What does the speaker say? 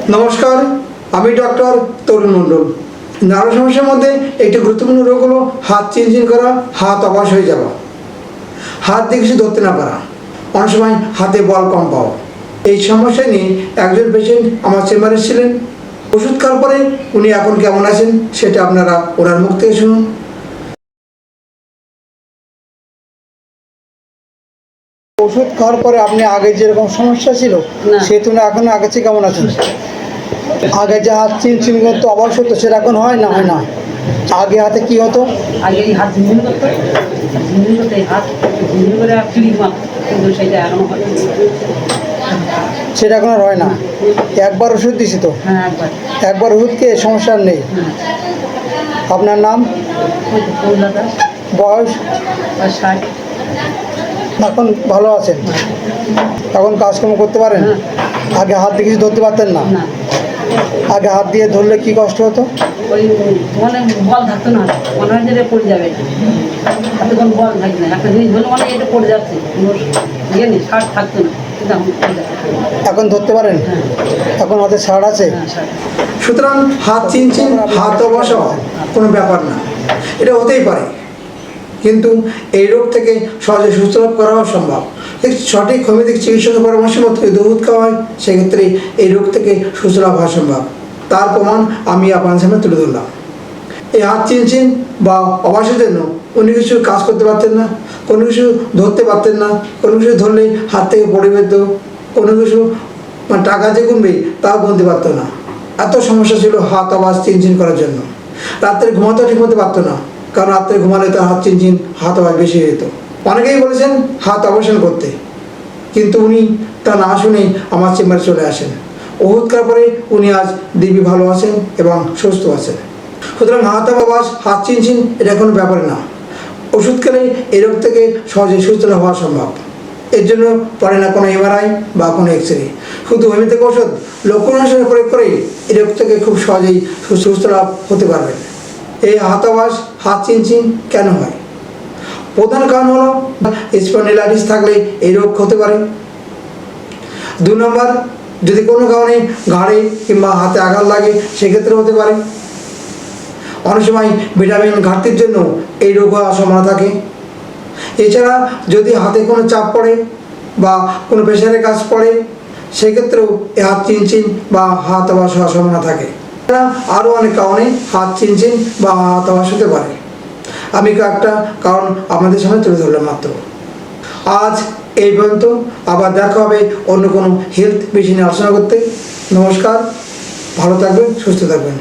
নমস্কার, আমি ডক্টর তরুণ মণ্ডল। নানা সমস্যার মধ্যে একটি গুরুত্বপূর্ণ রোগ হলো হাত চিনচিন করা, হাত অবশ হয়ে যাওয়া, হাত দিয়ে কিছু ধরতে না পারা, অনেক সময় হাতে বল কম পাওয়া। এই সমস্যা নিয়ে একজন পেশেন্ট আমার চেম্বারে ছিলেন। ওষুধ খাওয়ার পরে উনি এখন কেমন আছেন সেটা আপনারা ওনার মুখ থেকে শুনুন। ওষুধ খাওয়ার পরে আপনি আগে যেরকম সমস্যা ছিল সে তুলনায় এখন আগের চেয়ে কেমন আছেন? আগে যে হাত চিনচিন করতো অবশ্য হতো সেটা এখন হয় না? হয় না। আগে হাতে কি হতো? আগে হাত ঝিমঝিম করতো, হাত ঝিমঝিম করে ক্লিক মারতো, কিন্তু সেটা এখনো হয়। সেটা এখন আর হয় না। একবার ওষুধ দিছি তো? হ্যাঁ, একবার ওষুধ খেয়ে সমস্যা নেই। আপনার নাম? কলকাতা বয়স? 60। এখন ভালো আছেন? এখন কাজকর্ম করতে পারেন? আগে হাত দিয়ে কিছু ধরতে পারতেন না? না, আগে হাত দিয়ে ধরলে কি কষ্ট হতো? ওই মানে বল থাকতো না, মনে হয় যে এটা পড়ে যাবে, হাতে কোনো বল থাকে না। একটা জিনিস ধরলে মানে এটা পড়ে যাচ্ছে, কোনো ইয়ে নেই, ছাড় থাকতো না, কিন্তু এখন পড়ে যাচ্ছে। এখন ধরতে পারেন? হ্যাঁ, এখন হাতে ছাড় আছে? হ্যাঁ, ছাড়। সুতরাং হাত চিনচিন, হাত অবশ হওয়া কোনো ব্যাপার না, এটা হতেই পারে। কিন্তু এই রোগ থেকে সহজে সুস্থ লাভ করাও সম্ভব। সঠিক হোমিওপ্যাথিক চিকিৎসকের পরামর্শ মতো যদি ওষুধ খাওয়া হয় সেক্ষেত্রে এই রোগ থেকে সুস্থ লাভ হওয়া সম্ভব। তার প্রমাণ আমি আপনার সামনে তুলে ধরলাম। এই হাত চিনচিন বা অবশের জন্য উনি কিছু কাজ করতে পারতেন না, কোনো কিছু ধরতে পারতেন না, কোনো কিছু ধরলেই হাত থেকে পড়ে যেত, কোনো কিছু টাকা যে গুনবে তাও গুনতে পারতো না। এত সমস্যা ছিল হাত আওয়াজ চিনচিন করার জন্য। রাত্রে ঘুমাতেও ঠিক মতো পারতো না, কারণ রাত্রে ঘুমালে তার হাত চিনচিন, হাত আওয়াজ বেশি হয়ে যেত। অনেকেই বলেছেন হাত অপারেশন করতে, কিন্তু উনি তা না শুনেই আমার চেম্বারে চলে আসেন। ওষুধ খাওয়ার পরে উনি আজ দিব্যি ভালো আছেন এবং সুস্থ আছেন। সুতরাং হাত আওয়াজ, হাত চিনচিন এটা কোনো ব্যাপার না। ওষুধ খেলে এই রোগ থেকে সহজে সুস্থ লাভ হওয়া সম্ভব। এর জন্য পড়ে না কোনো এমআরআই বা কোনো এক্সরে। শুধু হোমিওপ্যাথিক ওষুধ লক্ষণ অনুসারে প্রয়োগ করেই এই রোগ থেকে খুব সহজেই সুস্থ লাভ হতে পারবেন। এই হাত আওয়াজ, হাত চিনচিন কেন হয়? প্রধান কারণ হলো স্পন্ডিলাইটিস থাকলে এই রোগ হতে পারে। 2 নম্বর, যদি কোনো কারণে ঘাড়ে কিংবা হাতে আঘাত লাগে সেক্ষেত্রে হতে পারে। অনেক সময় ভিটামিন ঘাটতির জন্য এই রোগ হওয়ার সম্ভাবনা থাকে। এছাড়া যদি হাতে কোনো চাপ পড়ে বা কোনো প্রেশারের কাজ পড়ে সেক্ষেত্রেও এই হাত চিনচিন বা হাত আওয়াজ হওয়ার সম্ভাবনা থাকে। আরও অনেক কারণে হাত চিনচিন বা হাত আওয়াজ হতে পারে। আমি কয়েকটা কারণ আপনাদের সামনে তুলে ধরলাম মাত্র। আজ এই পর্যন্ত, আবার দেখা হবে অন্য কোনো হেলথ বিষয় নিয়ে আলোচনা করতে। নমস্কার, ভালো থাকবেন, সুস্থ থাকবেন।